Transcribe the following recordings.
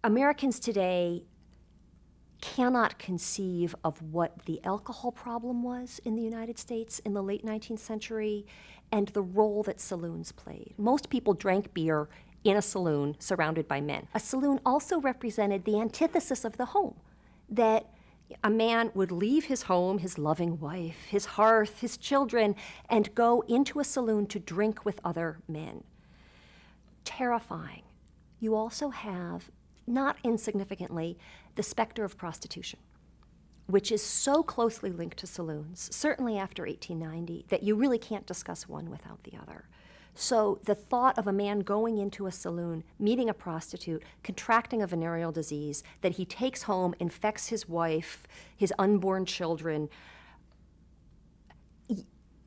Americans today cannot conceive of what the alcohol problem was in the United States in the late 19th century and the role that saloons played. Most people drank beer in a saloon surrounded by men. A saloon also represented the antithesis of the home, that a man would leave his home, his loving wife, his hearth, his children, and go into a saloon to drink with other men. Terrifying. You also have, not insignificantly, the specter of prostitution, which is so closely linked to saloons, certainly after 1890, that you really can't discuss one without the other. So the thought of a man going into a saloon, meeting a prostitute, contracting a venereal disease that he takes home, infects his wife, his unborn children,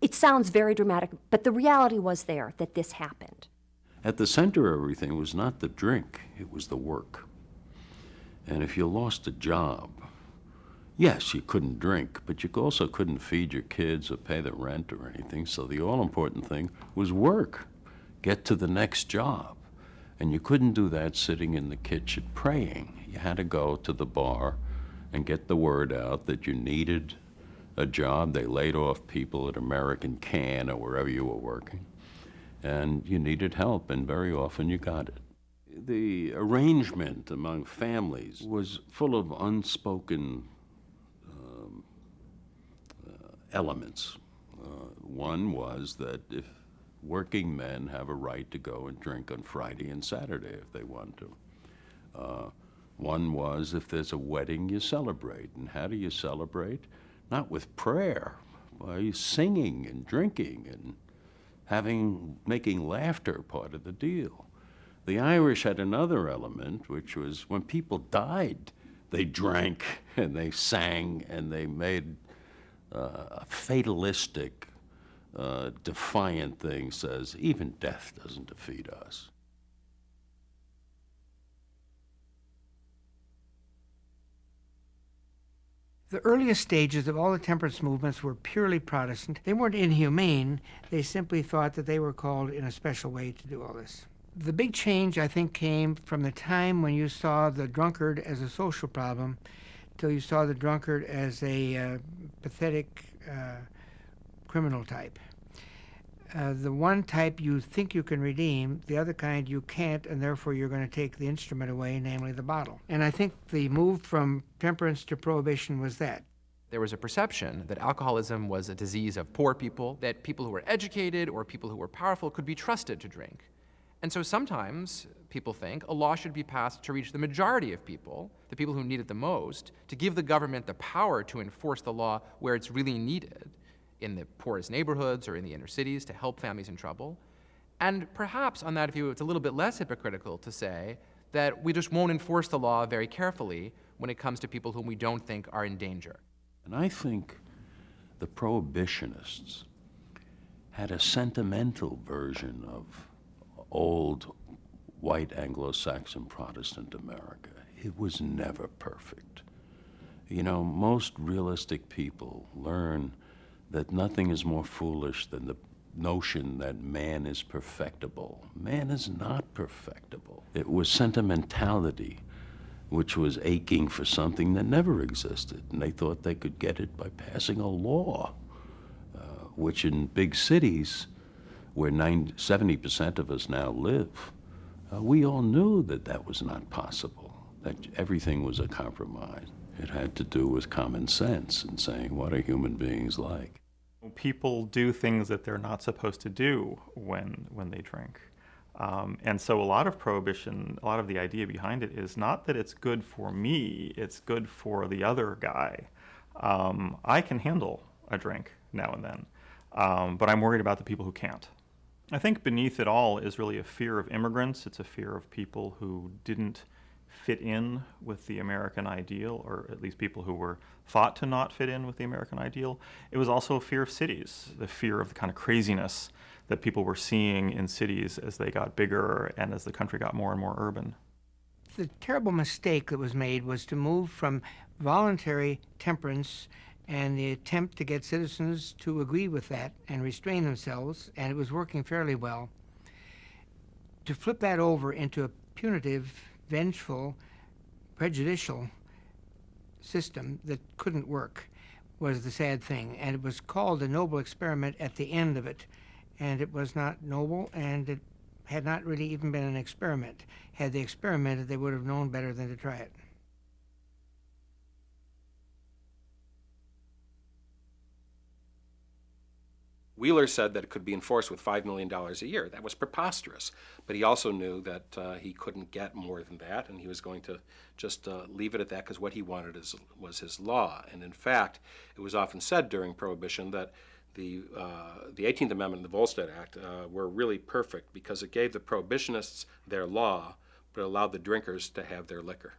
it sounds very dramatic, but the reality was there that this happened. At the center of everything was not the drink, it was the work. And if you lost a job, yes, you couldn't drink, but you also couldn't feed your kids or pay the rent or anything, so the all-important thing was work. Get to the next job. And you couldn't do that sitting in the kitchen praying. You had to go to the bar and get the word out that you needed a job. They laid off people at American Can or wherever you were working. And you needed help, and very often you got it. The arrangement among families was full of unspoken elements. One was that if working men have a right to go and drink on Friday and Saturday if they want to. One was if there's a wedding, you celebrate. And how do you celebrate? Not with prayer, by singing and drinking and making laughter part of the deal. The Irish had another element, which was when people died, they drank and they sang and they made a fatalistic, defiant thing, says, even death doesn't defeat us. The earliest stages of all the temperance movements were purely Protestant. They weren't inhumane. They simply thought that they were called in a special way to do all this. The big change, I think, came from the time when you saw the drunkard as a social problem till you saw the drunkard as a pathetic criminal type. The one type you think you can redeem, the other kind you can't, and therefore you're going to take the instrument away, namely the bottle. And I think the move from temperance to prohibition was that. There was a perception that alcoholism was a disease of poor people, that people who were educated or people who were powerful could be trusted to drink. And so sometimes people think a law should be passed to reach the majority of people, the people who need it the most, to give the government the power to enforce the law where it's really needed, in the poorest neighborhoods or in the inner cities, to help families in trouble. And perhaps on that view, it's a little bit less hypocritical to say that we just won't enforce the law very carefully when it comes to people whom we don't think are in danger. And I think the prohibitionists had a sentimental version of old white Anglo-Saxon Protestant America. It was never perfect. You know, most realistic people learn that nothing is more foolish than the notion that man is perfectible. Man is not perfectible. It was sentimentality, which was aching for something that never existed, and they thought they could get it by passing a law, which in big cities, where 70% of us now live, we all knew that that was not possible, that everything was a compromise. It had to do with common sense and saying, what are human beings like? People do things that they're not supposed to do when they drink. And so a lot of prohibition, a lot of the idea behind it is not that it's good for me, it's good for the other guy. I can handle a drink now and then, but I'm worried about the people who can't. I think beneath it all is really a fear of immigrants. It's a fear of people who didn't fit in with the American ideal, or at least people who were thought to not fit in with the American ideal. It was also a fear of cities, the fear of the kind of craziness that people were seeing in cities as they got bigger and as the country got more and more urban. The terrible mistake that was made was to move from voluntary temperance and the attempt to get citizens to agree with that and restrain themselves, and it was working fairly well, to flip that over into a punitive, vengeful, prejudicial system that couldn't work was the sad thing. And it was called a noble experiment at the end of it. And it was not noble, and it had not really even been an experiment. Had they experimented, they would have known better than to try it. Wheeler said that it could be enforced with $5 million a year. That was preposterous. But he also knew that he couldn't get more than that, and he was going to just leave it at that because what he wanted was his law. And in fact, it was often said during Prohibition that the 18th Amendment and the Volstead Act were really perfect because it gave the prohibitionists their law, but allowed the drinkers to have their liquor.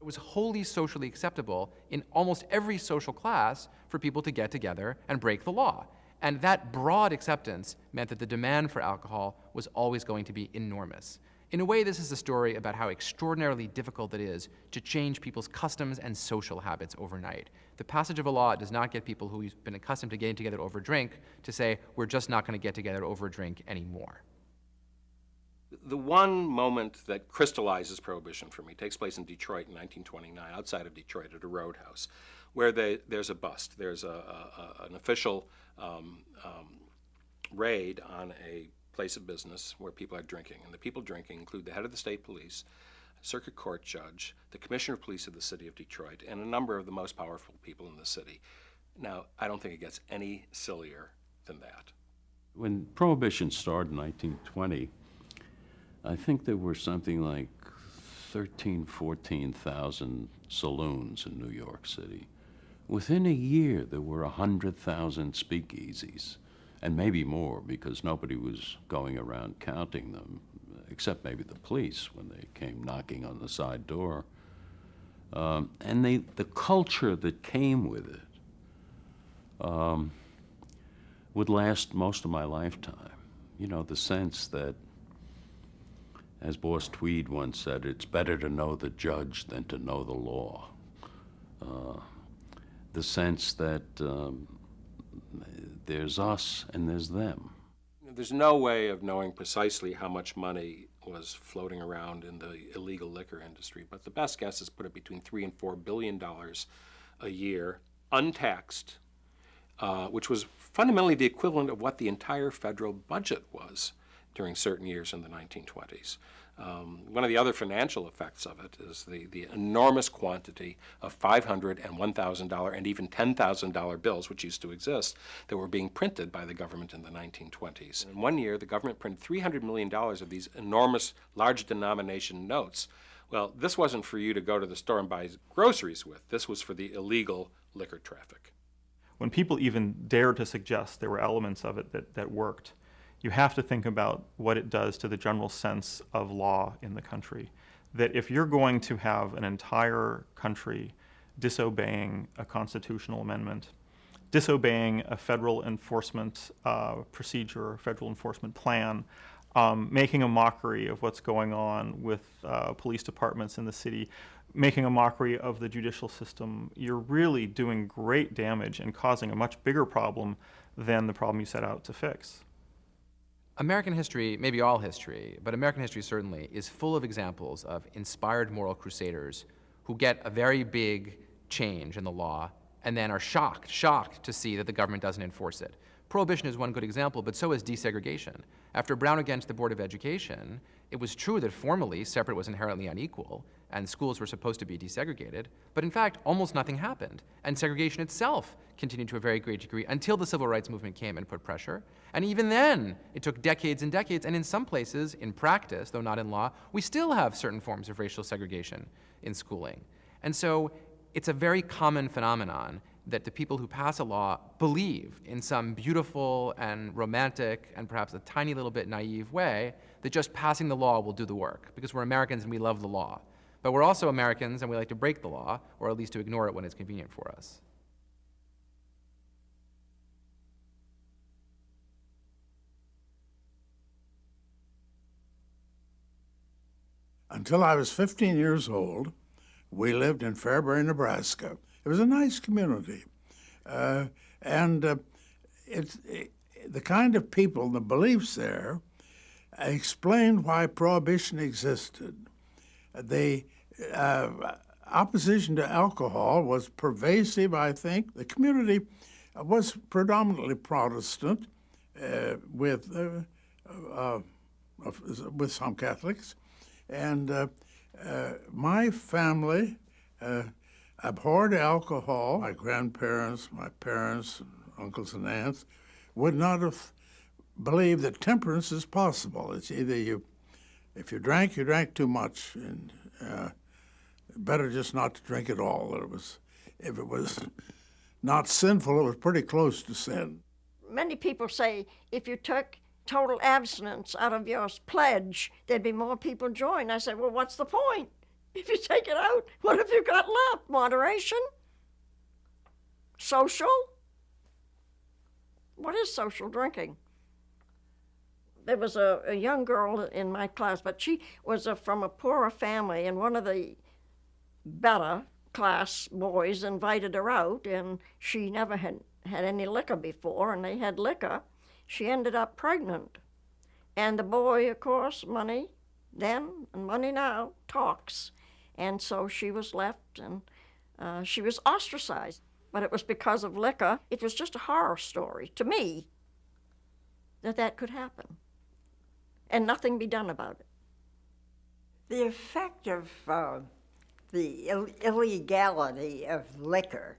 It was wholly socially acceptable in almost every social class for people to get together and break the law. And that broad acceptance meant that the demand for alcohol was always going to be enormous. In a way, this is a story about how extraordinarily difficult it is to change people's customs and social habits overnight. The passage of a law does not get people who've been accustomed to getting together over a drink to say, we're just not going to get together over a drink anymore. The one moment that crystallizes Prohibition for me takes place in Detroit in 1929, outside of Detroit at a roadhouse, where there's a bust. There's an official raid on a place of business where people are drinking. And the people drinking include the head of the state police, circuit court judge, the commissioner of police of the city of Detroit, and a number of the most powerful people in the city. Now, I don't think it gets any sillier than that. When Prohibition started in 1920, I think there were something like 14,000 saloons in New York City. Within a year, there were 100,000 speakeasies, and maybe more because nobody was going around counting them, except maybe the police when they came knocking on the side door. And the culture that came with it would last most of my lifetime. You know, the sense that, as Boss Tweed once said, it's better to know the judge than to know the law. The sense that there's us and there's them. There's no way of knowing precisely how much money was floating around in the illegal liquor industry, but the best guess is put it between $3 and $4 billion a year, untaxed, which was fundamentally the equivalent of what the entire federal budget was during certain years in the 1920s. One of the other financial effects of it is the enormous quantity of $500 and $1,000 and even $10,000 bills, which used to exist, that were being printed by the government in the 1920s. In one year, the government printed $300 million of these enormous, large denomination notes. Well, this wasn't for you to go to the store and buy groceries with. This was for the illegal liquor traffic. When people even dare to suggest there were elements of it that worked, you have to think about what it does to the general sense of law in the country. That if you're going to have an entire country disobeying a constitutional amendment, disobeying a federal enforcement procedure, a federal enforcement plan, making a mockery of what's going on with police departments in the city, making a mockery of the judicial system, you're really doing great damage and causing a much bigger problem than the problem you set out to fix. American history, maybe all history, but American history certainly, is full of examples of inspired moral crusaders who get a very big change in the law and then are shocked to see that the government doesn't enforce it. Prohibition is one good example, but so is desegregation. After Brown against the Board of Education, it was true that formally separate was inherently unequal and schools were supposed to be desegregated, but in fact, almost nothing happened. And segregation itself continued to a very great degree until the civil rights movement came and put pressure. And even then, it took decades and decades, and in some places, in practice, though not in law, we still have certain forms of racial segregation in schooling. And so it's a very common phenomenon that the people who pass a law believe in some beautiful and romantic and perhaps a tiny little bit naive way that just passing the law will do the work, because we're Americans and we love the law. But we're also Americans and we like to break the law, or at least to ignore it when it's convenient for us. Until I was 15 years old, we lived in Fairbury, Nebraska. It was a nice community. The kind of people, the beliefs there, explained why Prohibition existed. They opposition to alcohol was pervasive, I think. The community was predominantly Protestant, with some Catholics, and my family abhorred alcohol. My grandparents, my parents, uncles and aunts would not have believed that temperance is possible. It's either if you drank too much, and better just not to drink at all. If it was not sinful, it was pretty close to sin. Many people say if you took total abstinence out of your pledge, there'd be more people join. I said, well, what's the point? If you take it out, what have you got left? Moderation? Social? What is social drinking? There was a young girl in my class, but she was from a poorer family, and one of the better class boys invited her out, and she never had any liquor before, and they had liquor. She ended up pregnant. And the boy, of course, money then and money now talks. And so she was left, and she was ostracized. But it was because of liquor. It was just a horror story to me that could happen, and nothing be done about it. The effect of the illegality of liquor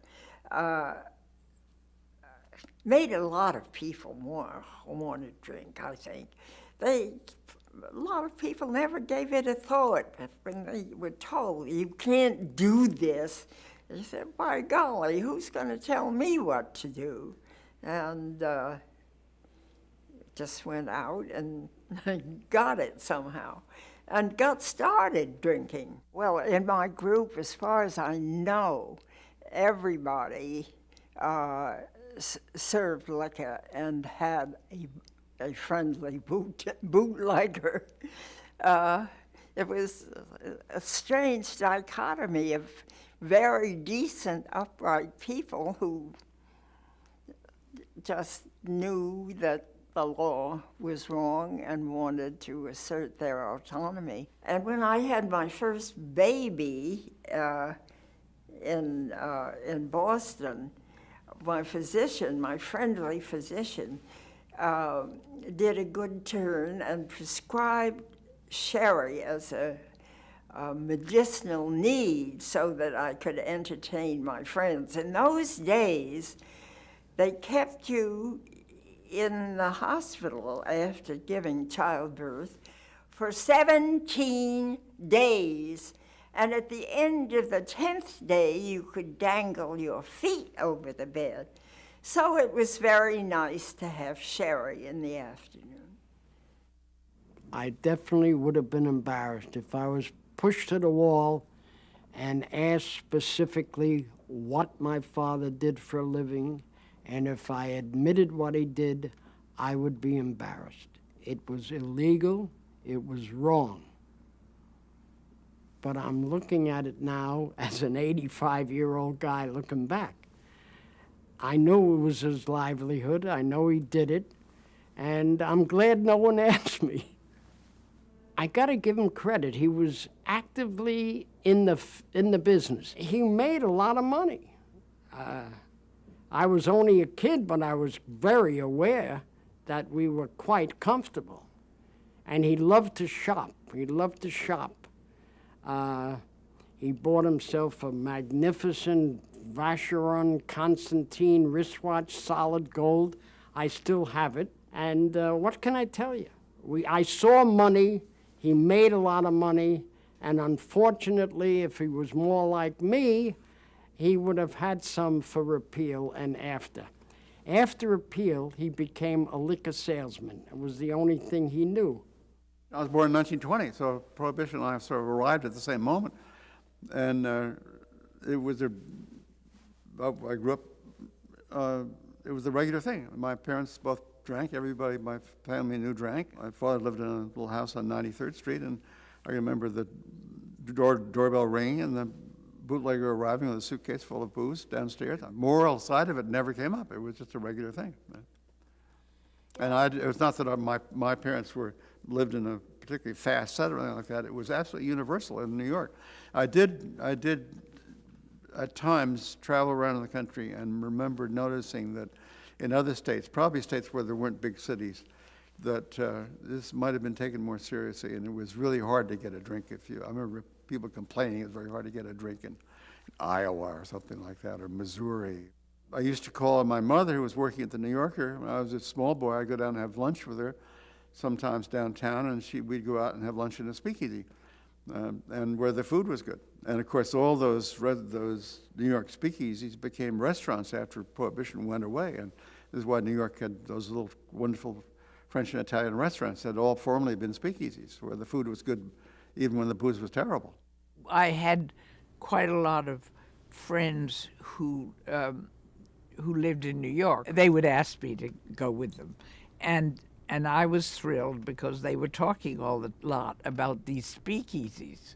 made a lot of people more want to drink, I think. A lot of people never gave it a thought. When they were told, you can't do this, they said, by golly, who's going to tell me what to do? And just went out and got it somehow and got started drinking. Well, in my group, as far as I know, everybody served liquor and had a friendly bootlegger. It was a strange dichotomy of very decent, upright people who just knew that the law was wrong and wanted to assert their autonomy. And when I had my first baby in Boston, my physician, my friendly physician, did a good turn and prescribed sherry as a medicinal need so that I could entertain my friends. In those days, they kept you in the hospital after giving childbirth for 17 days. And at the end of the 10th day, you could dangle your feet over the bed. So it was very nice to have sherry in the afternoon. I definitely would have been embarrassed if I was pushed to the wall and asked specifically what my father did for a living, and if I admitted what he did, I would be embarrassed. It was illegal, it was wrong. But I'm looking at it now as an 85-year-old guy looking back. I know it was his livelihood, I know he did it, and I'm glad no one asked me. I gotta give him credit. He was actively in the business. He made a lot of money. I was only a kid, but I was very aware that we were quite comfortable. And he loved to shop. He loved to shop. He bought himself a magnificent Vacheron Constantine wristwatch, solid gold. I still have it. And what can I tell you? I saw money. He made a lot of money. And unfortunately, if he was more like me, he would have had some for repeal and after. After repeal, he became a liquor salesman. It was the only thing he knew. I was born in 1920, so Prohibition and I sort of arrived at the same moment. And it was I grew up, it was the regular thing. My parents both drank, everybody, my family knew drank. My father lived in a little house on 93rd Street, and I remember the doorbell ringing and the bootlegger arriving with a suitcase full of booze downstairs. The moral side of it never came up. It was just a regular thing. And it was not that my parents lived in a particularly fast set or anything like that. It was absolutely universal in New York. I did at times travel around the country and remember noticing that in other states, probably states where there weren't big cities, that this might have been taken more seriously, and it was really hard to get a drink. I remember people complaining it was very hard to get a drink in Iowa or something like that, or Missouri. I used to call on my mother, who was working at the New Yorker. When I was a small boy, I'd go down and have lunch with her, sometimes downtown, and we'd go out and have lunch in a speakeasy, and where the food was good. And of course, all those New York speakeasies became restaurants after Prohibition went away, and this is why New York had those little wonderful French and Italian restaurants that had all formerly been speakeasies, where the food was good even when the booze was terrible. I had quite a lot of friends who lived in New York. They would ask me to go with them, and I was thrilled because they were talking all a lot about these speakeasies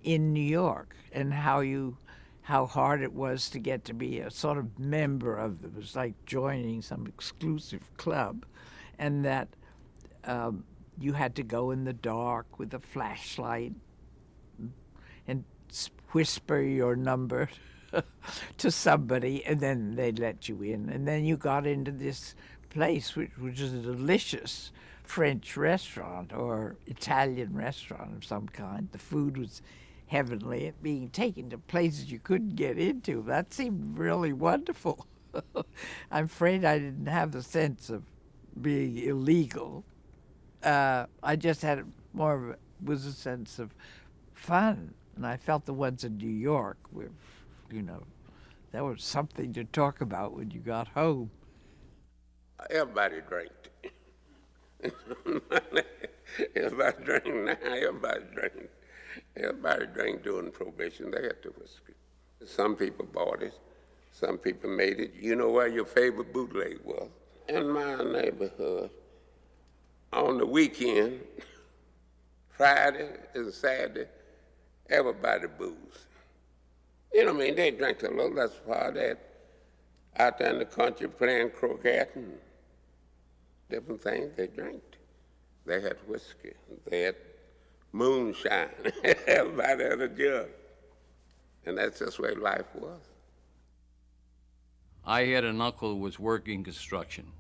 in New York and how hard it was to get to be a sort of member of them. It was like joining some exclusive club, and that you had to go in the dark with a flashlight and whisper your number to somebody, and then they'd let you in. And then you got into this place, which is a delicious French restaurant or Italian restaurant of some kind. The food was heavenly, being taken to places you couldn't get into. That seemed really wonderful. I'm afraid I didn't have the sense of being illegal. I just had was a sense of fun, and I felt the ones in New York were, that was something to talk about when you got home. Everybody drank. Everybody drank now. Everybody drank during Prohibition. They had the whiskey. Some people bought it. Some people made it. You know where your favorite bootleg was? In my neighborhood, on the weekend, Friday and Saturday, everybody boozed. They drank a little. That's why they out there in the country playing croquet and different things, they drank. They had whiskey. They had moonshine. Everybody had a jug. And that's just the way life was. I had an uncle who was working construction.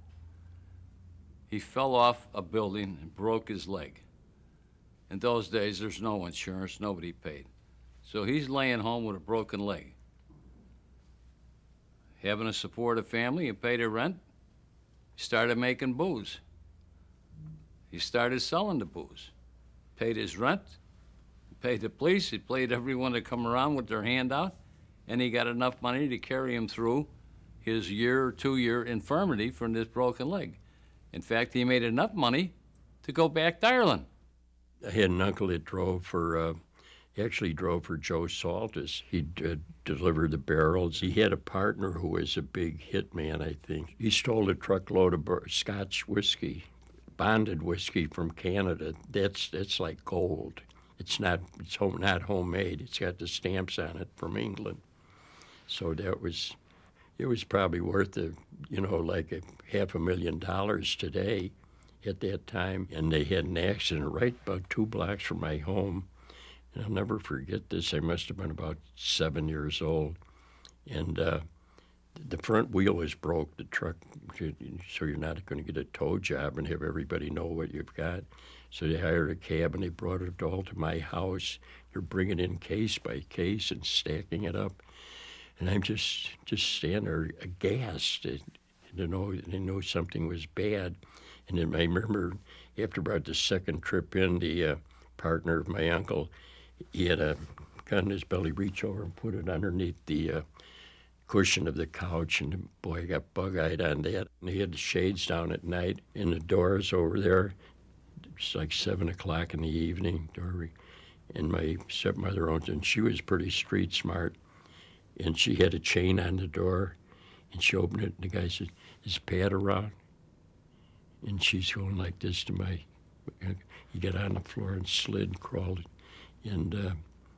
He fell off a building and broke his leg. In those days, there's no insurance, nobody paid. So he's laying home with a broken leg. Having to support a family and pay the rent, he started making booze. He started selling the booze. Paid his rent, paid the police, he paid everyone to come around with their hand out, and he got enough money to carry him through his year or 2-year infirmity from this broken leg. In fact, he made enough money to go back to Ireland. I had an uncle that he actually drove for Joe Saltus. He delivered the barrels. He had a partner who was a big hitman, I think. He stole a truckload of Scotch whiskey, bonded whiskey from Canada. That's like gold. It's not homemade. It's got the stamps on it from England. So it was probably worth like $500,000 today at that time. And they had an accident right about 2 blocks from my home. And I'll never forget this. I must have been about 7 years old. And the front wheel was broke, the truck, so you're not going to get a tow job and have everybody know what you've got. So they hired a cab and they brought it all to my house. You're bringing it in case by case and stacking it up. And I'm just standing there aghast to know something was bad. And then I remember after about the second trip in, the partner of my uncle, he had a gun in his belly, reach over and put it underneath the cushion of the couch, and the boy got bug-eyed on that. And he had the shades down at night, and the doors over there, it's like 7 o'clock in the evening, and my stepmother owned it, and she was pretty street smart, and she had a chain on the door, and she opened it, and the guy said, "Is Pat around?" And she's going like this to he got on the floor and slid, crawled, and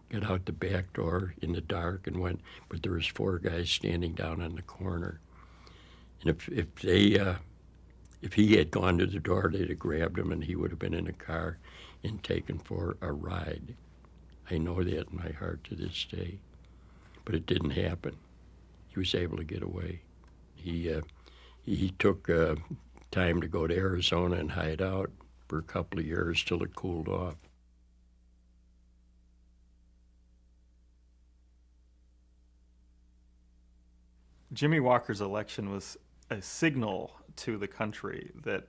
got out the back door in the dark and went, but there was 4 guys standing down on the corner. And if they If he had gone to the door, they'd have grabbed him and he would have been in a car and taken for a ride. I know that in my heart to this day. But it didn't happen. He was able to get away. He took time to go to Arizona and hide out for a couple of years till it cooled off. Jimmy Walker's election was a signal to the country that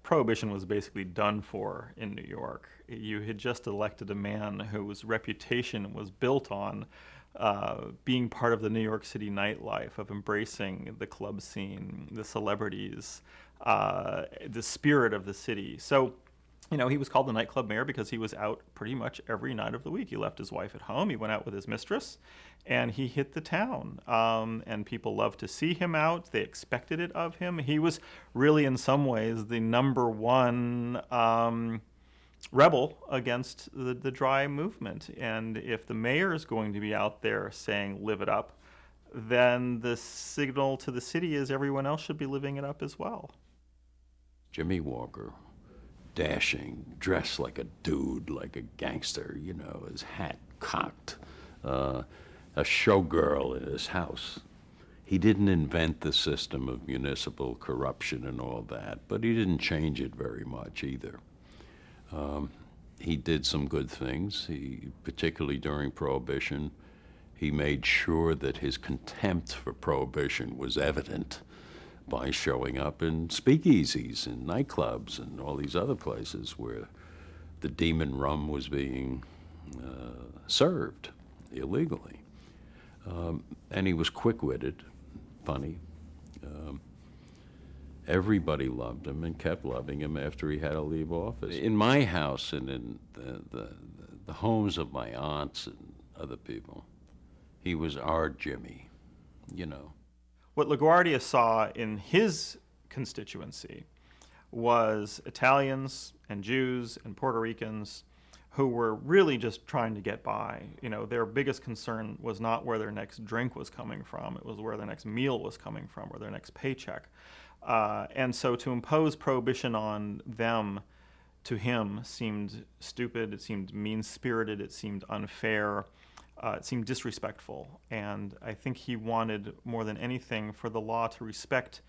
Prohibition was basically done for in New York. You had just elected a man whose reputation was built on being part of the New York City nightlife, of embracing the club scene, the celebrities, the spirit of the city. So, you know, he was called the nightclub mayor because he was out pretty much every night of the week. He left his wife at home, he went out with his mistress, and he hit the town. And people loved to see him out. They expected it of him. He was really, in some ways, the number one rebel against the dry movement. And if the mayor is going to be out there saying, live it up, then the signal to the city is everyone else should be living it up as well. Jimmy Walker, dashing, dressed like a dude, like a gangster, you know, his hat cocked, a showgirl in his house. He didn't invent the system of municipal corruption and all that, but he didn't change it very much either. He did some good things. Particularly during Prohibition, he made sure that his contempt for Prohibition was evident by showing up in speakeasies and nightclubs and all these other places where the demon rum was being served illegally. And he was quick-witted, funny. Everybody loved him and kept loving him after he had to leave office. In my house and in the homes of my aunts and other people, he was our Jimmy, you know. What LaGuardia saw in his constituency was Italians and Jews and Puerto Ricans who were really just trying to get by. You know, their biggest concern was not where their next drink was coming from, it was where their next meal was coming from, or their next paycheck. And so to impose Prohibition on them, to him, seemed stupid, it seemed mean-spirited, it seemed unfair, it seemed disrespectful. And I think he wanted, more than anything, for the law to respect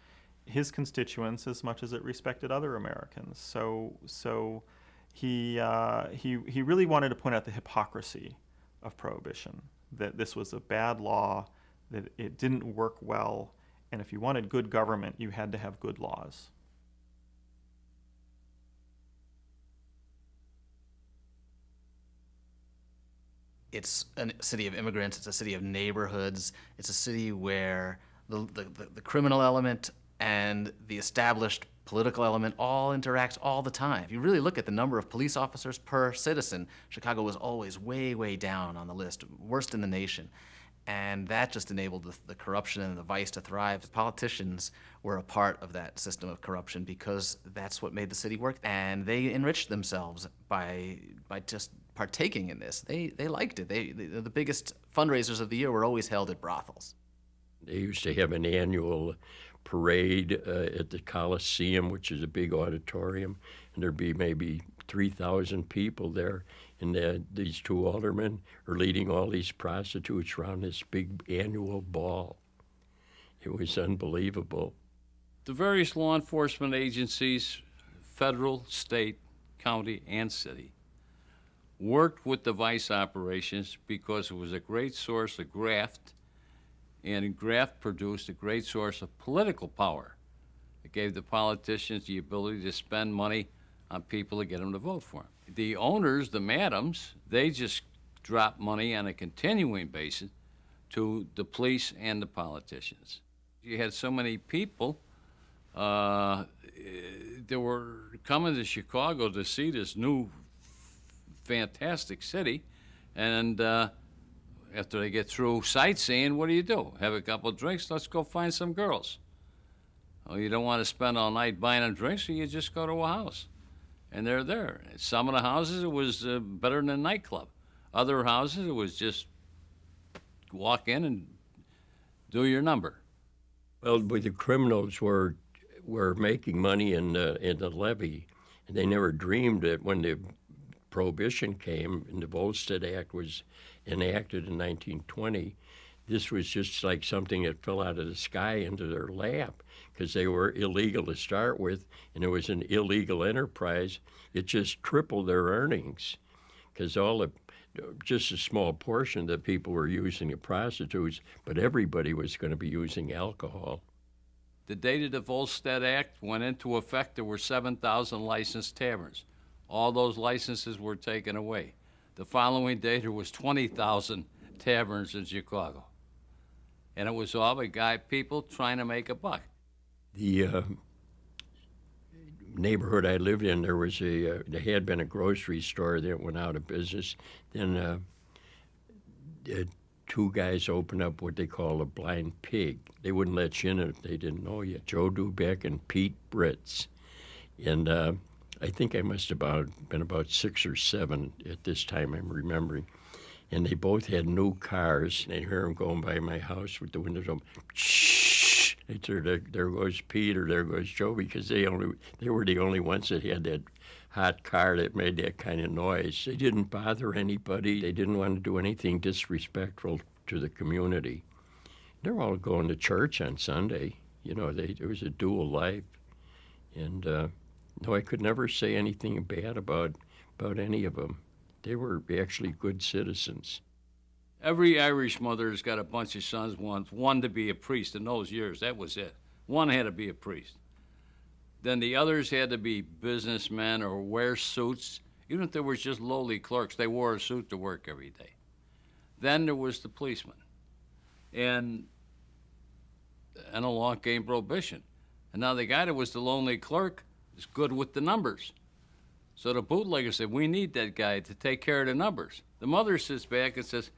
his constituents as much as it respected other Americans. So he really wanted to point out the hypocrisy of Prohibition, that this was a bad law, that it didn't work well, and if you wanted good government, you had to have good laws. It's a city of immigrants, it's a city of neighborhoods, it's a city where the criminal element and the established political element all interact all the time. If you really look at the number of police officers per citizen, Chicago was always way, way down on the list, worst in the nation. And that just enabled the corruption and the vice to thrive. The politicians were a part of that system of corruption because that's what made the city work. And they enriched themselves by just partaking in this. They liked it. The biggest fundraisers of the year were always held at brothels. They used to have an annual parade at the Coliseum, which is a big auditorium, and there'd be maybe 3,000 people there. And these two aldermen are leading all these prostitutes around this big annual ball. It was unbelievable. The various law enforcement agencies, federal, state, county, and city, worked with the vice operations because it was a great source of graft, and graft produced a great source of political power. It gave the politicians the ability to spend money on people to get them to vote for them. The owners, the madams, they just drop money on a continuing basis to the police and the politicians. You had so many people that were coming to Chicago to see this new fantastic city, and after they get through sightseeing, what do? Have a couple of drinks, let's go find some girls. Well, you don't want to spend all night buying them drinks, so you just go to a house. And they're there. Some of the houses, it was better than a nightclub. Other houses, it was just walk in and do your number. Well, the criminals were were making money in the levee, and they never dreamed that when the Prohibition came and the Volstead Act was enacted in 1920, this was just like something that fell out of the sky into their lap, because they were illegal to start with, and it was an illegal enterprise. It just tripled their earnings, because just a small portion of the people were using the prostitutes, but everybody was going to be using alcohol. The day the Volstead Act went into effect, there were 7,000 licensed taverns. All those licenses were taken away. The following day, there was 20,000 taverns in Chicago. And it was all the people trying to make a buck. The neighborhood I lived in, there had been a grocery store that went out of business. Then two guys opened up what they call a blind pig. They wouldn't let you in if they didn't know you. Joe Dubeck and Pete Britz. And I think I must have been about 6 or 7 at this time, I'm remembering. And they both had new cars. And I hear them going by my house with the windows open. Shh! I said, there goes Pete or there goes Joe, because they were the only ones that had that hot car that made that kind of noise. They didn't bother anybody. They didn't want to do anything disrespectful to the community. They're all going to church on Sunday. You know, it was a dual life. And no, I could never say anything bad about any of them. They were actually good citizens. Every Irish mother has got a bunch of sons, one to be a priest. In those years, that was it. One had to be a priest. Then the others had to be businessmen or wear suits. Even if they were just lowly clerks, they wore a suit to work every day. Then there was the policeman. And along came Prohibition. And now the guy that was the lonely clerk is good with the numbers. So the bootlegger said, we need that guy to take care of the numbers. The mother sits back and says,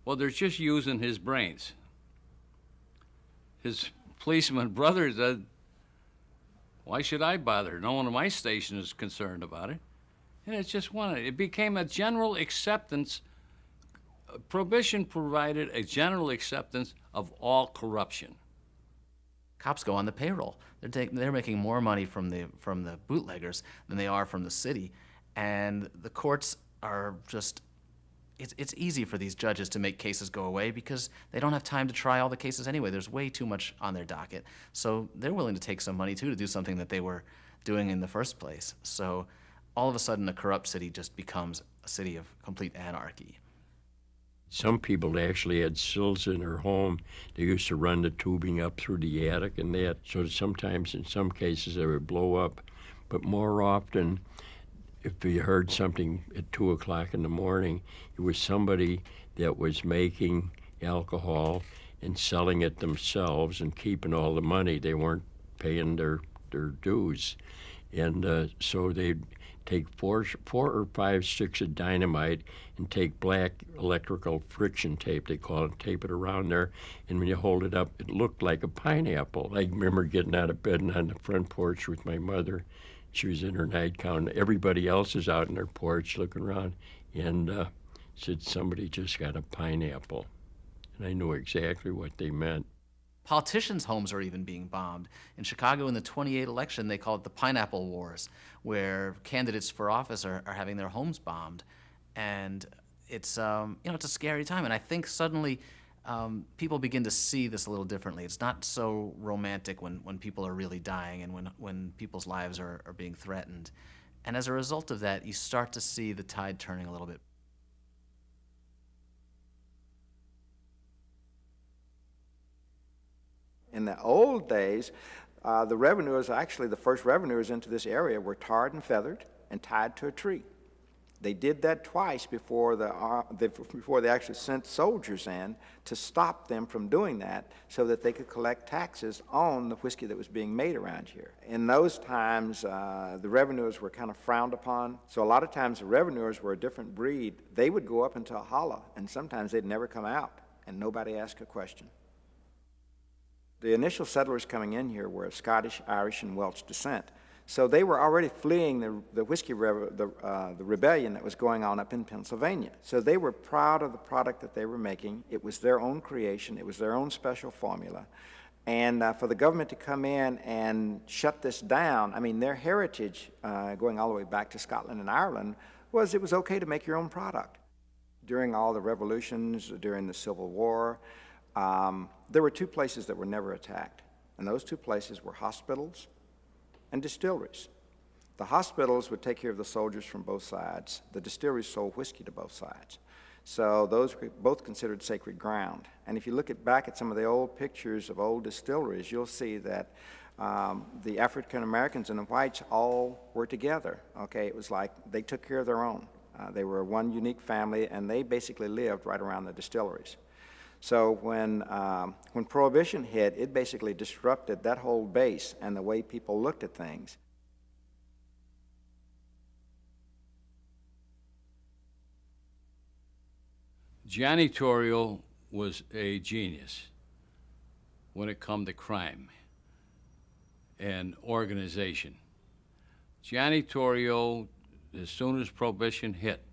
well, they're just using his brains. His policeman brother said, why should I bother? No one in my station is concerned about it. And it became a general acceptance. Prohibition provided a general acceptance of all corruption. Cops go on the payroll. They're making more money from the bootleggers than they are from the city, and the courts are just. It's easy for these judges to make cases go away because they don't have time to try all the cases anyway. There's way too much on their docket, so they're willing to take some money too to do something that they were doing in the first place. So all of a sudden, a corrupt city just becomes a city of complete anarchy. Some people actually had sills in their home. They used to run the tubing up through the attic and that. So sometimes, in some cases, they would blow up. But more often, if you heard something at 2 o'clock in the morning, it was somebody that was making alcohol and selling it themselves and keeping all the money. They weren't paying their dues. And so they'd take four or 5 sticks of dynamite and take black electrical friction tape, they call it, tape it around there, and when you hold it up, it looked like a pineapple. I remember getting out of bed and on the front porch with my mother. She was in her nightgown. Everybody else is out on their porch looking around, and said somebody just got a pineapple. And I knew exactly what they meant. Politicians' homes are even being bombed. In Chicago in the 28 election, they call it the Pineapple Wars, where candidates for office are having their homes bombed. And it's, it's a scary time. And I think suddenly people begin to see this a little differently. It's not so romantic when people are really dying and when people's lives are being threatened. And as a result of that, you start to see the tide turning a little bit. In the old days, the revenuers, actually the first revenuers into this area were tarred and feathered and tied to a tree. They did that twice before they actually sent soldiers in to stop them from doing that so that they could collect taxes on the whiskey that was being made around here. In those times, the revenuers were kind of frowned upon. So a lot of times the revenuers were a different breed. They would go up into a hollow, and sometimes they'd never come out, and nobody asked a question. The initial settlers coming in here were of Scottish, Irish, and Welsh descent. So they were already fleeing the rebellion that was going on up in Pennsylvania. So they were proud of the product that they were making. It was their own creation. It was their own special formula. And for the government to come in and shut this down, I mean, their heritage, going all the way back to Scotland and Ireland, was it was okay to make your own product. During all the revolutions, during the Civil War, there were two places that were never attacked. And those two places were hospitals and distilleries. The hospitals would take care of the soldiers from both sides. The distilleries sold whiskey to both sides. So those were both considered sacred ground. And if you look back at some of the old pictures of old distilleries, you'll see that the African Americans and the whites all were together. Okay, it was like they took care of their own. They were one unique family, and they basically lived right around the distilleries. So when Prohibition hit, it basically disrupted that whole base and the way people looked at things. Johnny Torrio was a genius when it come to crime and organization. Johnny Torrio, as soon as Prohibition hit,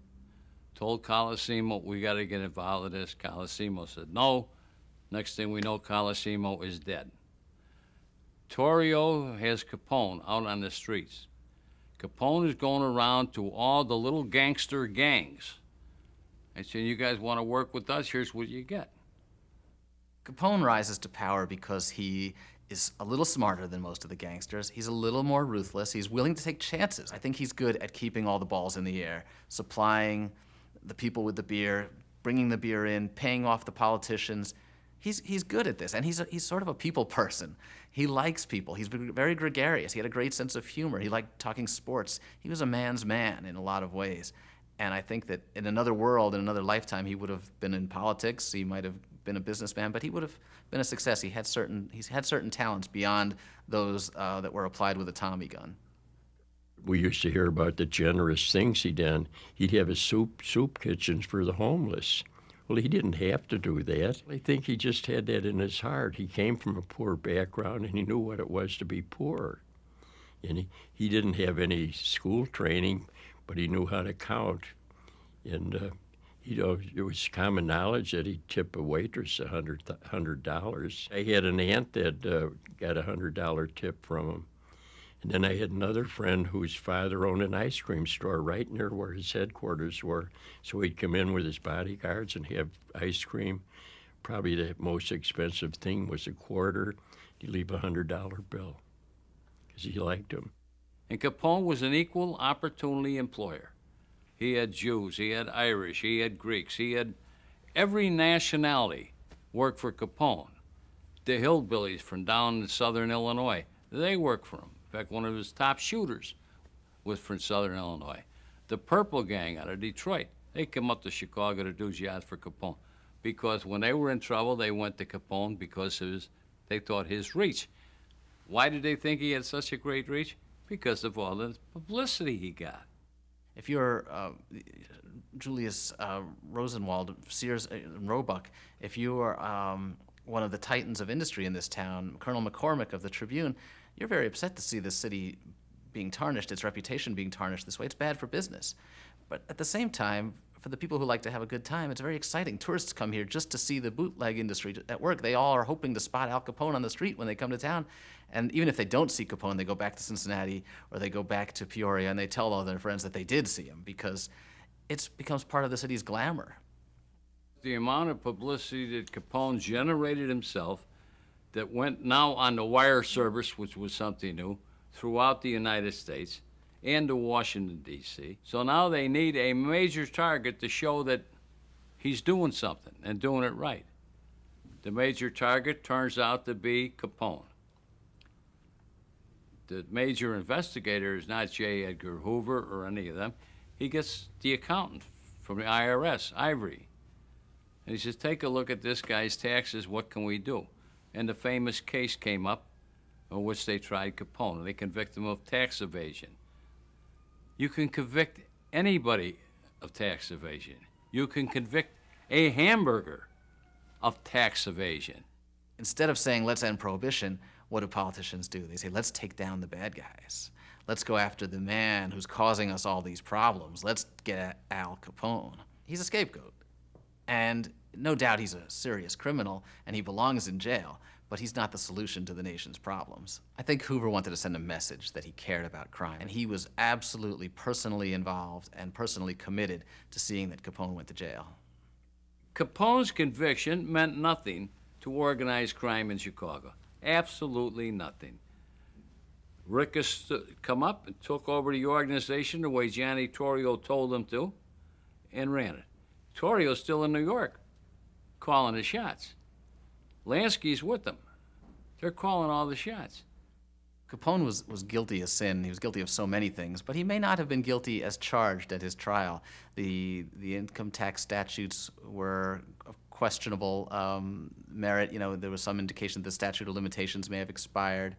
told Colosimo, we got to get involved in this. Colosimo said no. Next thing we know, Colosimo is dead. Torrio has Capone out on the streets. Capone is going around to all the little gangster gangs and saying, you guys want to work with us? Here's what you get. Capone rises to power because he is a little smarter than most of the gangsters. He's a little more ruthless. He's willing to take chances. I think he's good at keeping all the balls in the air, supplying the people with the beer, bringing the beer in, paying off the politicians. He's good at this, and he's sort of a people person. He likes people. He's very gregarious. He had a great sense of humor. He liked talking sports. He was a man's man in a lot of ways. And I think that in another world, in another lifetime, he would have been in politics. He might have been a businessman, but he would have been a success. He's had certain talents beyond those that were applied with a Tommy gun. We used to hear about the generous things he done. He'd have his soup kitchens for the homeless. Well, he didn't have to do that. I think he just had that in his heart. He came from a poor background, and he knew what it was to be poor. And he didn't have any school training, but he knew how to count. And it was common knowledge that he'd tip a waitress $100. I had an aunt that got a $100 tip from him. And then I had another friend whose father owned an ice cream store right near where his headquarters were. So he'd come in with his bodyguards and have ice cream. Probably the most expensive thing was a quarter. He'd leave a $100 bill because he liked him. And Capone was an equal opportunity employer. He had Jews, he had Irish, he had Greeks, he had every nationality worked for Capone. The hillbillies from down in southern Illinois, they worked for him. In fact, one of his top shooters was from southern Illinois. The Purple Gang out of Detroit, they came up to Chicago to do jobs for Capone because when they were in trouble, they went to Capone because they thought his reach. Why did they think he had such a great reach? Because of all the publicity he got. If you're Julius Rosenwald, Sears and Roebuck, if you are one of the titans of industry in this town, Colonel McCormick of the Tribune, you're very upset to see the city being tarnished, its reputation being tarnished this way. It's bad for business. But at the same time, for the people who like to have a good time, it's very exciting. Tourists come here just to see the bootleg industry at work. They all are hoping to spot Al Capone on the street when they come to town. And even if they don't see Capone, they go back to Cincinnati or they go back to Peoria and they tell all their friends that they did see him because it becomes part of the city's glamour. The amount of publicity that Capone generated himself that went now on the wire service, which was something new, throughout the United States and to Washington, D.C. So now they need a major target to show that he's doing something and doing it right. The major target turns out to be Capone. The major investigator is not J. Edgar Hoover or any of them. He gets the accountant from the IRS, Ivory. And he says, take a look at this guy's taxes, what can we do? And the famous case came up in which they tried Capone, and they convicted him of tax evasion. You can convict anybody of tax evasion. You can convict a hamburger of tax evasion. Instead of saying, let's end Prohibition, what do politicians do? They say, let's take down the bad guys. Let's go after the man who's causing us all these problems. Let's get at Al Capone. He's a scapegoat. And no doubt he's a serious criminal, and he belongs in jail. but he's not the solution to the nation's problems. I think Hoover wanted to send a message that he cared about crime, and he was absolutely personally involved and personally committed to seeing that Capone went to jail. Capone's conviction meant nothing to organized crime in Chicago. Absolutely nothing. Rickus come up and took over the organization the way Johnny Torrio told him to and ran it. Torrio's still in New York, calling the shots. Lansky's with them. They're calling all the shots. Capone was guilty of sin. He was guilty of so many things, but he may not have been guilty as charged at his trial. The income tax statutes were of questionable merit. You know, there was some indication that the statute of limitations may have expired,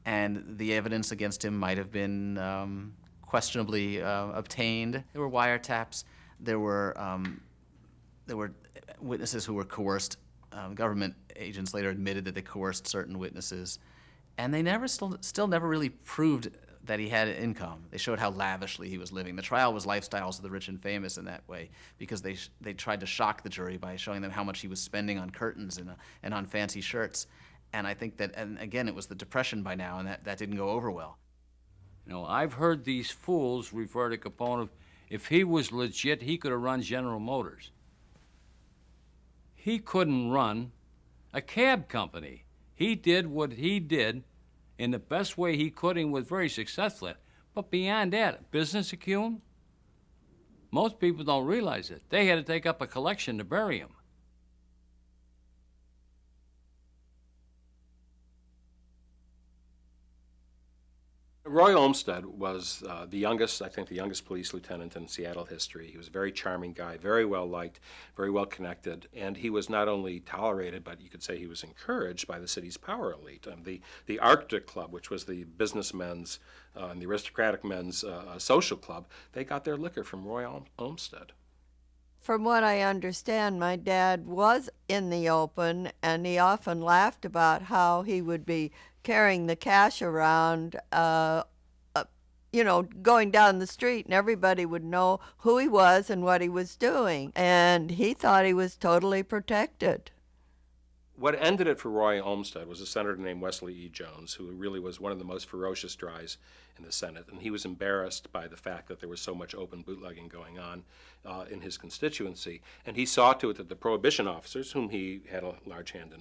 and the evidence against him might have been questionably obtained. There were wiretaps. There were witnesses who were coerced. Government agents later admitted that they coerced certain witnesses, and they still never really proved that he had income. They showed how lavishly he was living. The trial was Lifestyles of the Rich and Famous in that way, because they tried to shock the jury by showing them how much he was spending on curtains and on fancy shirts. And I think that, and again, it was the Depression by now, and that didn't go over well. You know, I've heard these fools refer to Capone, if he was legit, he could have run General Motors. He couldn't run a cab company. He did what he did in the best way he could and was very successful at. But beyond that, business acumen, most people don't realize it. They had to take up a collection to bury him. Roy Olmsted was the youngest police lieutenant in Seattle history. He was a very charming guy, very well liked, very well connected, and he was not only tolerated, but you could say he was encouraged by the city's power elite. The Arctic Club, which was the businessmen's and the aristocratic men's social club, they got their liquor from Roy Olmsted. From what I understand, my dad was in the open, and he often laughed about how he would be carrying the cash around, going down the street, and everybody would know who he was and what he was doing. And he thought he was totally protected. What ended it for Roy Olmsted was a senator named Wesley E. Jones, who really was one of the most ferocious dries in the Senate, and he was embarrassed by the fact that there was so much open bootlegging going on in his constituency, and he saw to it that the Prohibition officers, whom he had a large hand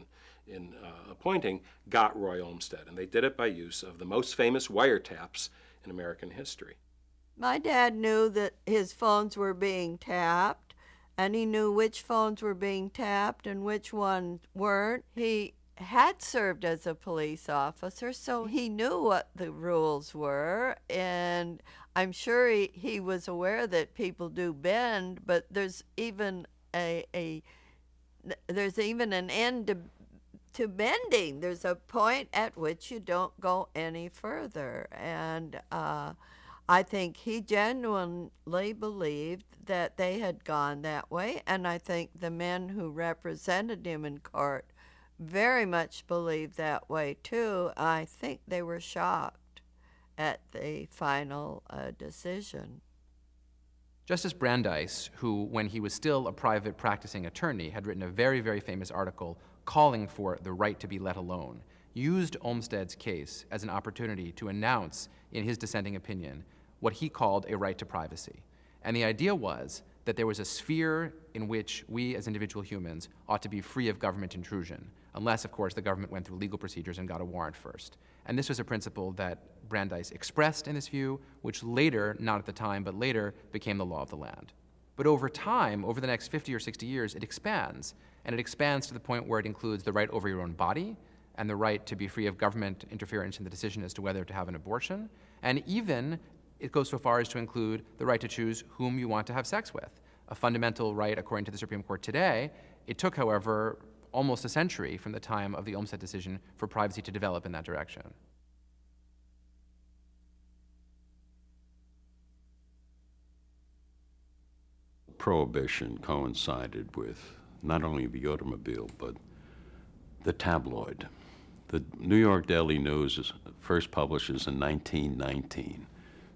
in appointing, got Roy Olmsted, and they did it by use of the most famous wiretaps in American history. My dad knew that his phones were being tapped, and he knew which phones were being tapped and which ones weren't. He had served as a police officer, so he knew what the rules were, and I'm sure he was aware that people do bend, but there's even an end to bending. There's a point at which you don't go any further, and I think he genuinely believed that they had gone that way, and I think the men who represented him in court very much believed that way too. I think they were shocked at the final decision. Justice Brandeis, who, when he was still a private practicing attorney, had written a very, very famous article calling for the right to be let alone, used Olmsted's case as an opportunity to announce, in his dissenting opinion, what he called a right to privacy. And the idea was that there was a sphere in which we as individual humans ought to be free of government intrusion, unless, of course, the government went through legal procedures and got a warrant first. And this was a principle that Brandeis expressed in this view, which later, not at the time, but later, became the law of the land. But over time, over the next 50 or 60 years, it expands, and it expands to the point where it includes the right over your own body, and the right to be free of government interference in the decision as to whether to have an abortion, and even it goes so far as to include the right to choose whom you want to have sex with, a fundamental right according to the Supreme Court today. It took, however, almost a century from the time of the Olmsted decision for privacy to develop in that direction. Prohibition coincided with not only the automobile, but the tabloid. The New York Daily News first publishes in 1919,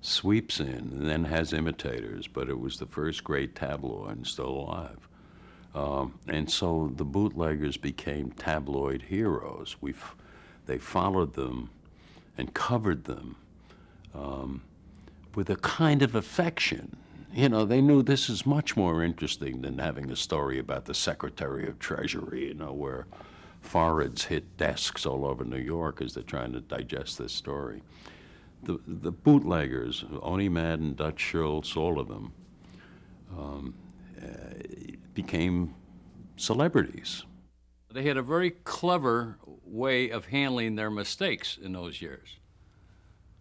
sweeps in and then has imitators, but it was the first great tabloid and still alive. And so the bootleggers became tabloid heroes. They followed them and covered them with a kind of affection. You know, they knew this is much more interesting than having a story about the Secretary of Treasury, you know, where foreheads hit desks all over New York as they're trying to digest this story. The bootleggers, Oni Madden, Dutch Schultz, all of them, became celebrities. They had a very clever way of handling their mistakes in those years.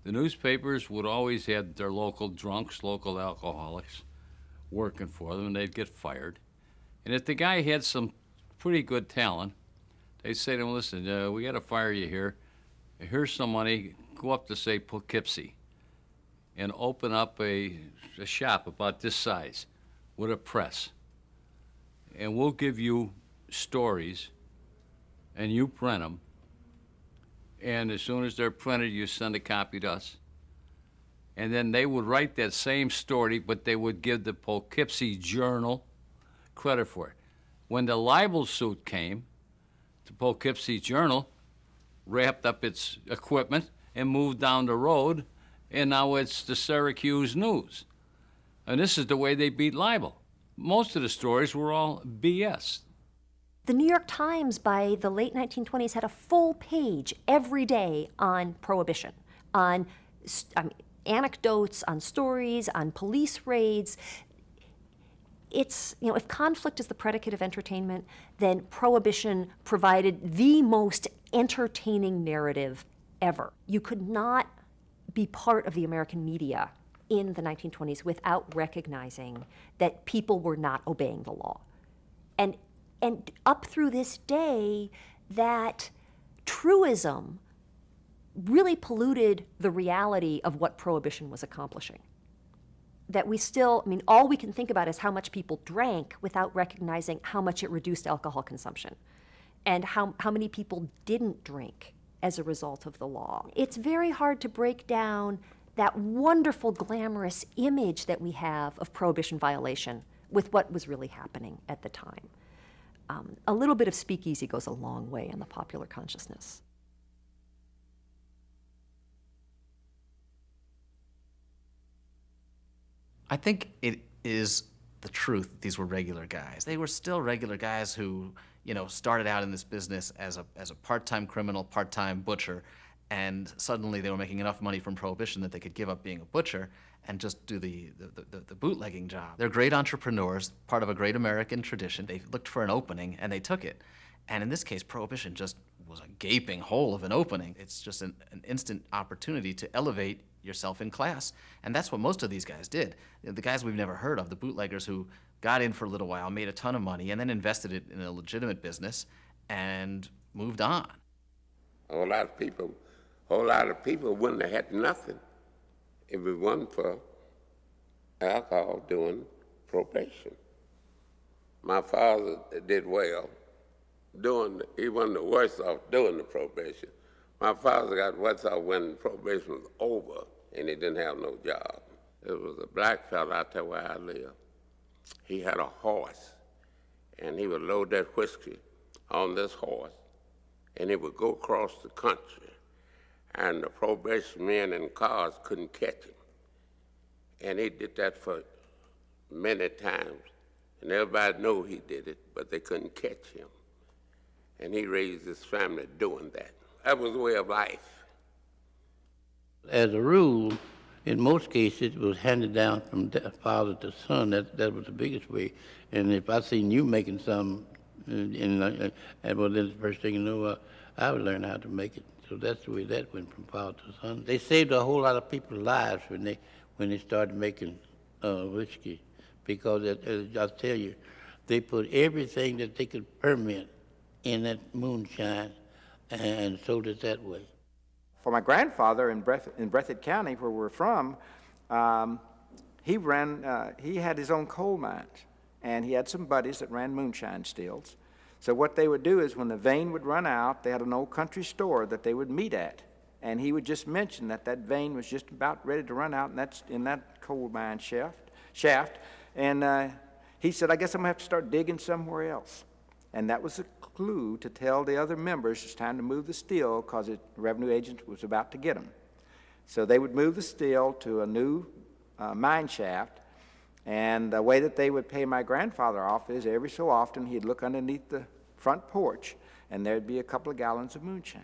The newspapers would always have their local drunks, local alcoholics working for them, and they'd get fired. And if the guy had some pretty good talent, they'd say to him, listen, we got to fire you here. Here's some money. Go up to, say, Poughkeepsie and open up a shop about this size with a press. And we'll give you stories, and you print them. And as soon as they're printed, you send a copy to us. And then they would write that same story, but they would give the Poughkeepsie Journal credit for it. When the libel suit came, the Poughkeepsie Journal wrapped up its equipment and moved down the road, and now it's the Syracuse News. And this is the way they beat libel. Most of the stories were all BS. The New York Times by the late 1920s had a full page every day on Prohibition, on anecdotes, on stories, on police raids. It's, you know, if conflict is the predicate of entertainment, then Prohibition provided the most entertaining narrative ever. You could not be part of the American media in the 1920s without recognizing that people were not obeying the law. And up through this day, that truism really polluted the reality of what Prohibition was accomplishing. That we still, I mean, all we can think about is how much people drank without recognizing how much it reduced alcohol consumption and how many people didn't drink as a result of the law. It's very hard to break down that wonderful, glamorous image that we have of Prohibition violation with what was really happening at the time. A little bit of speakeasy goes a long way in the popular consciousness. I think it is the truth that these were regular guys. They were still regular guys who, you know, started out in this business as a part-time criminal, part-time butcher, and suddenly they were making enough money from Prohibition that they could give up being a butcher and just do the bootlegging job. They're great entrepreneurs, part of a great American tradition. They looked for an opening, and they took it. And in this case, Prohibition just was a gaping hole of an opening. It's just an instant opportunity to elevate yourself in class. And that's what most of these guys did. The guys we've never heard of, the bootleggers who got in for a little while, made a ton of money, and then invested it in a legitimate business and moved on. A whole lot of people wouldn't have had nothing if it wasn't for alcohol during probation. My father did well. He wasn't the worst off doing the probation. My father got worse off when probation was over and he didn't have no job. It was a black fella out there where I live. He had a horse, and he would load that whiskey on this horse, and he would go across the country, and the probation men in cars couldn't catch him. And he did that for many times, and everybody knew he did it, but they couldn't catch him. And he raised his family doing that. That was the way of life. As a rule, in most cases, it was handed down from father to son. That was the biggest way. And if I seen you making some, then the first thing you know, I would learn how to make it. So that's the way that went from father to son. They saved a whole lot of people's lives when they started making whiskey, because I'll tell you, they put everything that they could ferment in that moonshine and sold it that way. For my grandfather in Breathitt County, where we're from, he had his own coal mines, and he had some buddies that ran moonshine stills. So what they would do is when the vein would run out, they had an old country store that they would meet at, and he would just mention that vein was just about ready to run out, and that's in that coal mine shaft, and He said, I guess I'm going to have to start digging somewhere else. And that was a clue to tell the other members it's time to move the steel because the revenue agent was about to get them. So they would move the steel to a new mine shaft, and the way that they would pay my grandfather off is every so often he'd look underneath the front porch and there'd be a couple of gallons of moonshine.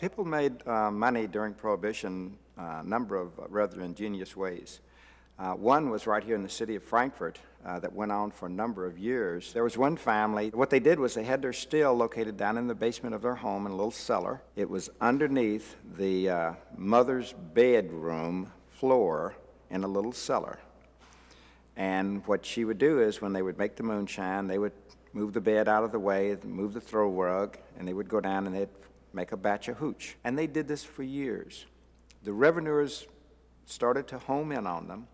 People made money during Prohibition a number of rather ingenious ways. One was right here in the city of Frankfurt that went on for a number of years. There was one family, what they did was they had their still located down in the basement of their home in a little cellar. It was underneath the mother's bedroom floor in a little cellar. And what she would do is when they would make the moonshine, they would move the bed out of the way, move the throw rug, and they would go down and they'd make a batch of hooch. And they did this for years. The revenuers started to home in on them,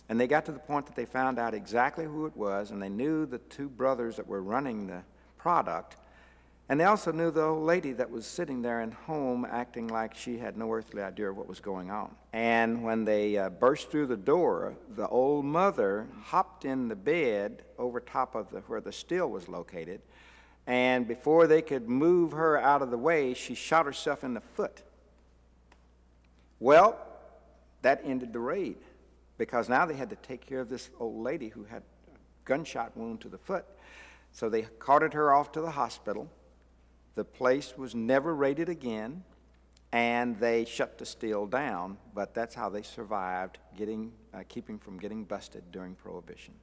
and they got to the point that they found out exactly who it was, and they knew the two brothers that were running the product, and they also knew the old lady that was sitting there in home acting like she had no earthly idea of what was going on. And when they burst through the door, the old mother hopped in the bed over top of where the still was located, and before they could move her out of the way, she shot herself in the foot. Well, that ended the raid, because now they had to take care of this old lady who had a gunshot wound to the foot. So they carted her off to the hospital. The place was never raided again, and they shut the still down, but that's how they survived keeping from getting busted during Prohibition.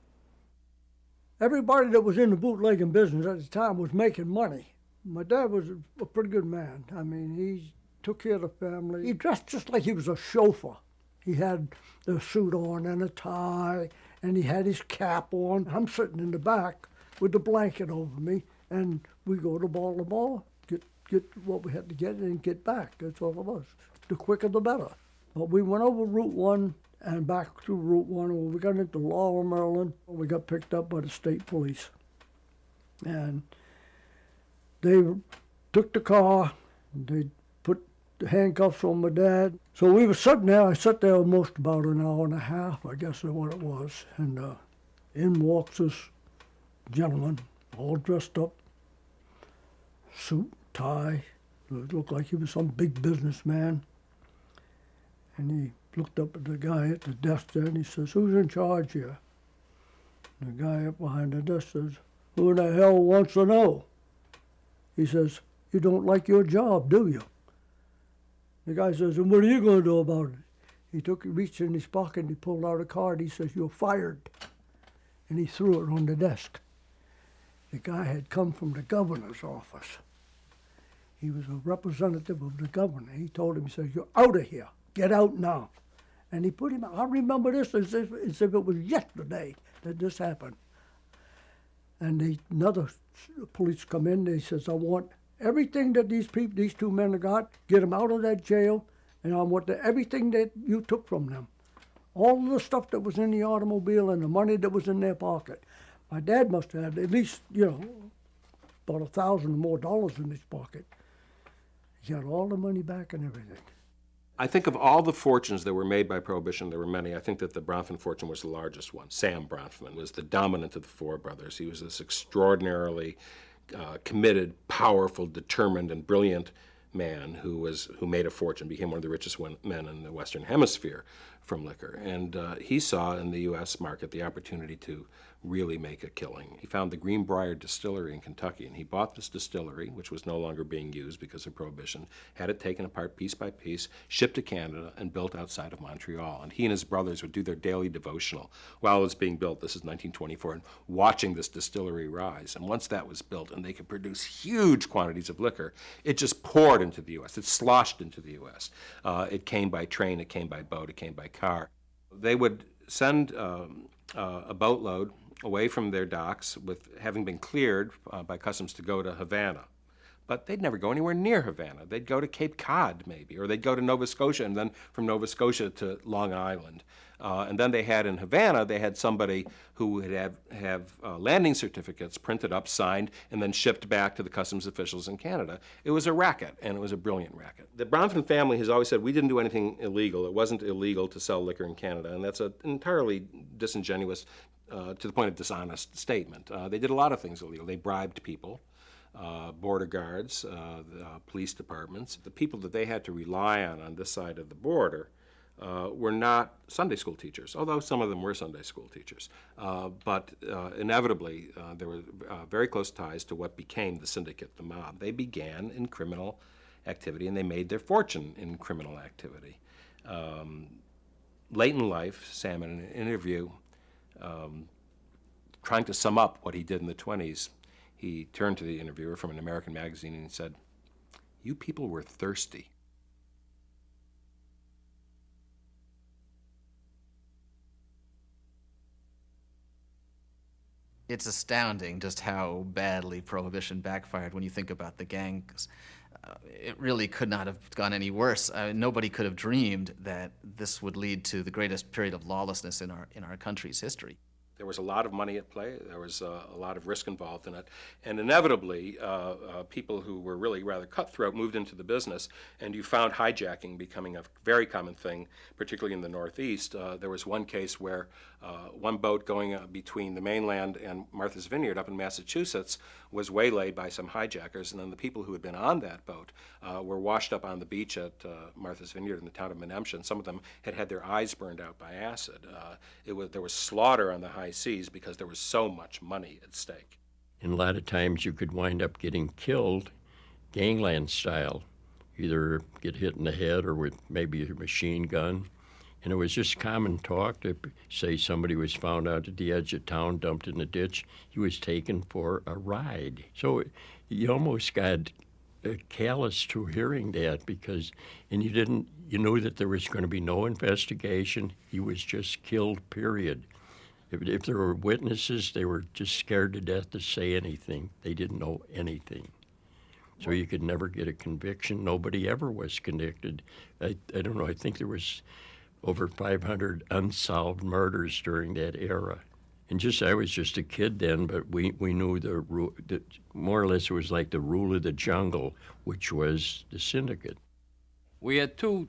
Everybody that was in the bootlegging business at the time was making money. My dad was a pretty good man. I mean, he took care of the family. He dressed just like he was a chauffeur. He had the suit on and a tie, and he had his cap on. I'm sitting in the back with the blanket over me, and we go to Baltimore, get what we had to get, and get back. That's all it was. The quicker the better. But we went over Route 1 and back through Route 1. When we got into Laurel, Maryland, we got picked up by the state police. And they took the car, they put the handcuffs on my dad. So we were sitting there. I sat there almost about an hour and a half, I guess is what it was. And in walks this gentleman, all dressed up, suit, tie. Looked like he was some big businessman. And he looked up at the guy at the desk there and he says, "Who's in charge here?" The guy up behind the desk says, "Who the hell wants to know?" He says, "You don't like your job, do you?" The guy says, "And what are you going to do about it?" He reached in his pocket and he pulled out a card. He says, "You're fired." And he threw it on the desk. The guy had come from the governor's office. He was a representative of the governor. He told him, he says, "You're out of here. Get out now." And he put him out. I remember this as if it was yesterday that this happened. And another police come in. They says, "I want everything that these two men have got, get them out of that jail, and I want everything that you took from them. All of the stuff that was in the automobile and the money that was in their pocket." My dad must have had at least, about $1,000 more in his pocket. He got all the money back and everything. I think of all the fortunes that were made by Prohibition, there were many. I think that the Bronfman fortune was the largest one. Sam Bronfman was the dominant of the four brothers. He was this extraordinarily committed, powerful, determined, and brilliant man who made a fortune, became one of the richest men in the Western Hemisphere from liquor. And he saw in the U.S. market the opportunity to really make a killing. He found the Greenbrier Distillery in Kentucky, and he bought this distillery, which was no longer being used because of Prohibition, had it taken apart piece by piece, shipped to Canada, and built outside of Montreal. And he and his brothers would do their daily devotional while it was being built. This is 1924, and watching this distillery rise. And once that was built and they could produce huge quantities of liquor, it just poured into the U.S. It sloshed into the U.S. It came by train, it came by boat, it came by car. They would send a boatload away from their docks with having been cleared by customs to go to Havana. But they'd never go anywhere near Havana. They'd go to Cape Cod, maybe, or they'd go to Nova Scotia, and then from Nova Scotia to Long Island. And then they had in Havana, they had somebody who would have landing certificates printed up, signed, and then shipped back to the customs officials in Canada. It was a racket, and it was a brilliant racket. The Bronfman family has always said, we didn't do anything illegal. It wasn't illegal to sell liquor in Canada, and that's an entirely disingenuous to the point of dishonest statement. They did a lot of things illegal. They bribed people, border guards, police departments. The people that they had to rely on this side of the border were not Sunday school teachers, although some of them were Sunday school teachers. But inevitably, there were very close ties to what became the syndicate, the mob. They began in criminal activity, and they made their fortune in criminal activity. Late in life, Sam, in an interview, trying to sum up what he did in the 20s, he turned to the interviewer from an American magazine and he said, "You people were thirsty." It's astounding just how badly Prohibition backfired when you think about the gangs. It really could not have gone any worse. Nobody could have dreamed that this would lead to the greatest period of lawlessness in our country's history. There was a lot of money at play. There was a lot of risk involved in it. And inevitably, people who were really rather cutthroat moved into the business, and you found hijacking becoming a very common thing, particularly in the Northeast. There was one case where one boat going between the mainland and Martha's Vineyard up in Massachusetts was waylaid by some hijackers, and then the people who had been on that boat were washed up on the beach at Martha's Vineyard in the town of Menemsha. Some of them had had their eyes burned out by acid. There was slaughter on the high seas because there was so much money at stake. And a lot of times you could wind up getting killed gangland style, either get hit in the head or with maybe a machine gun. And it was just common talk to say somebody was found out at the edge of town, dumped in a ditch. He was taken for a ride. So you almost got callous to hearing that because, and you knew that there was going to be no investigation. He was just killed, period. If there were witnesses, they were just scared to death to say anything. They didn't know anything. So you could never get a conviction. Nobody ever was convicted. I don't know, I think there was over 500 unsolved murders during that era. And I was just a kid then, but we knew that more or less it was like the rule of the jungle, which was the syndicate. We had two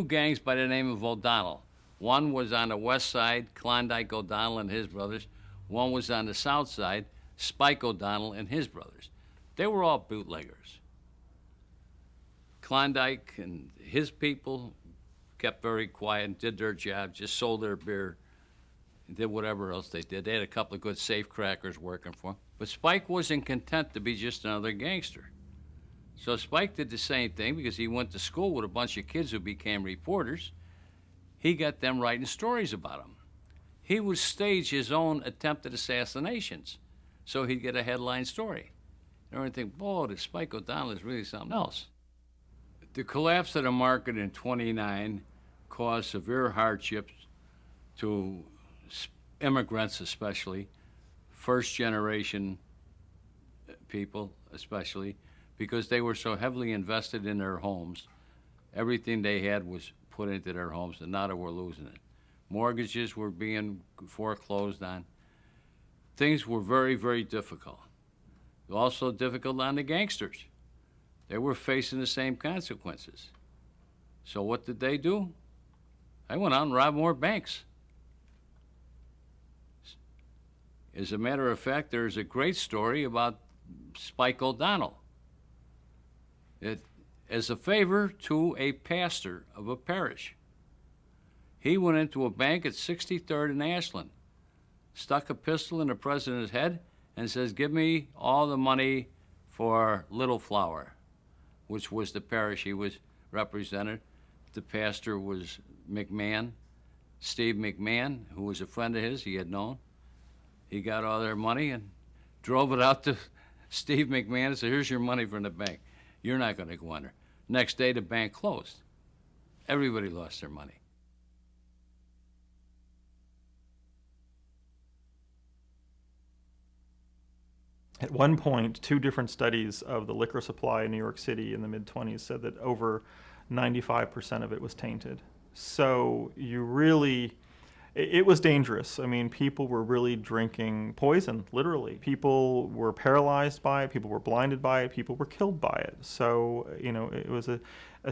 gangs by the name of O'Donnell. One was on the west side, Klondike O'Donnell and his brothers. One was on the south side, Spike O'Donnell and his brothers. They were all bootleggers. Klondike and his people kept very quiet and did their job, just sold their beer, and did whatever else they did. They had a couple of good safe crackers working for them. But Spike wasn't content to be just another gangster. So Spike did the same thing because he went to school with a bunch of kids who became reporters. He got them writing stories about him. He would stage his own attempted assassinations so he'd get a headline story. And everyone think, whoa, this Spike O'Donnell is really something else. The collapse of the market in '29 caused severe hardships to immigrants especially, first-generation people especially, because they were so heavily invested in their homes. Everything they had was put into their homes, and now they were losing it. Mortgages were being foreclosed on. Things were very, very difficult. Also difficult on the gangsters. They were facing the same consequences. So what did they do? They went out and robbed more banks. As a matter of fact, there's a great story about Spike O'Donnell. As a favor to a pastor of a parish, he went into a bank at 63rd and Ashland, stuck a pistol in the president's head, and says, "Give me all the money for Little Flower," which was the parish he was represented. The pastor was McMahon, Steve McMahon, who was a friend of his he had known. He got all their money and drove it out to Steve McMahon and said, "Here's your money from the bank. You're not going to go under." Next day, the bank closed. Everybody lost their money. At one point, 2 different studies of the liquor supply in New York City in the mid-20s said that over 95% of it was tainted. So you really, It was dangerous. I mean, people were really drinking poison, literally. People were paralyzed by it, people were blinded by it, people were killed by it. So, it was a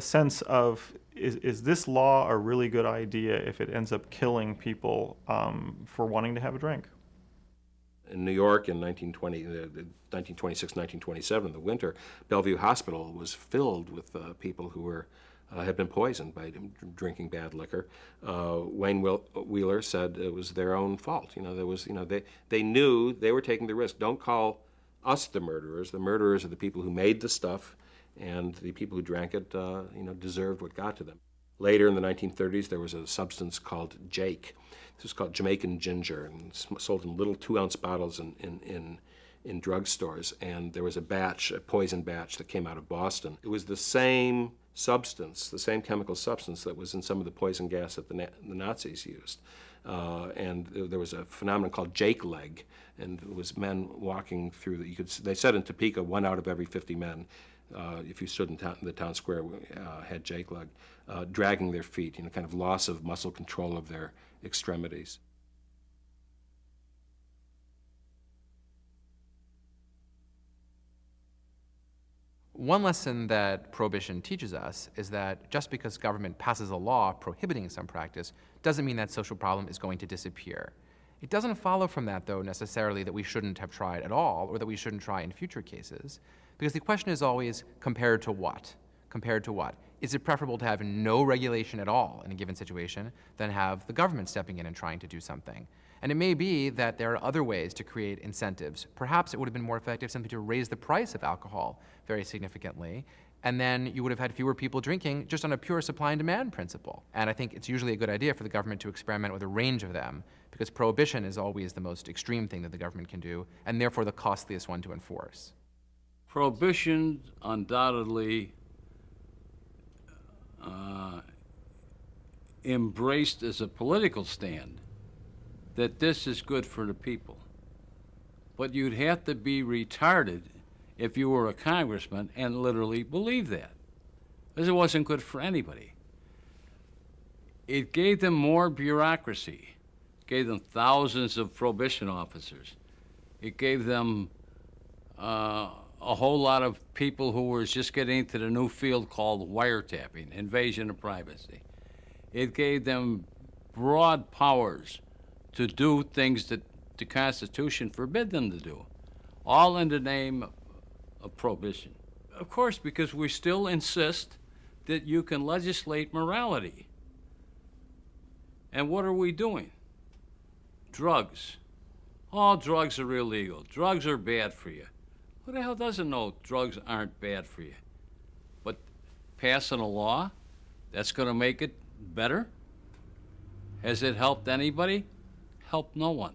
sense of, is this law a really good idea if it ends up killing people for wanting to have a drink? In New York in 1926, 1927, the winter, Bellevue Hospital was filled with people who had been poisoned by drinking bad liquor. Wayne Wheeler said it was their own fault. They knew they were taking the risk. Don't call us the murderers. The murderers are the people who made the stuff, and the people who drank it, deserved what got to them. Later in the 1930s, there was a substance called Jake. This was called Jamaican ginger, and sold in little 2-ounce bottles in drugstores. And there was a poison batch that came out of Boston. It was the same substance, the same chemical substance that was in some of the poison gas that the Nazis used. And there was a phenomenon called Jake leg, and it was men walking through. They said in Topeka, 1 out of every 50 men, if you stood in the town square, had Jake leg, dragging their feet, kind of loss of muscle control of their extremities. One lesson that Prohibition teaches us is that just because government passes a law prohibiting some practice doesn't mean that social problem is going to disappear. It doesn't follow from that, though, necessarily that we shouldn't have tried at all or that we shouldn't try in future cases, because the question is always compared to what? Compared to what? Is it preferable to have no regulation at all in a given situation than have the government stepping in and trying to do something? And it may be that there are other ways to create incentives. Perhaps it would have been more effective simply to raise the price of alcohol very significantly, and then you would have had fewer people drinking just on a pure supply and demand principle. And I think it's usually a good idea for the government to experiment with a range of them, because prohibition is always the most extreme thing that the government can do, and therefore the costliest one to enforce. Prohibition undoubtedly embraced as a political stand that this is good for the people. But you'd have to be retarded if you were a congressman and literally believe that, because it wasn't good for anybody. It gave them more bureaucracy. It gave them thousands of prohibition officers. It gave them a whole lot of people who were just getting into the new field called wiretapping, invasion of privacy. It gave them broad powers to do things that the Constitution forbid them to do, all in the name of prohibition. Of course, because we still insist that you can legislate morality. And what are we doing? Drugs. All drugs are illegal. Drugs are bad for you. Who the hell doesn't know drugs aren't bad for you? But passing a law that's going to make it better? Has it helped anybody? Helped no one.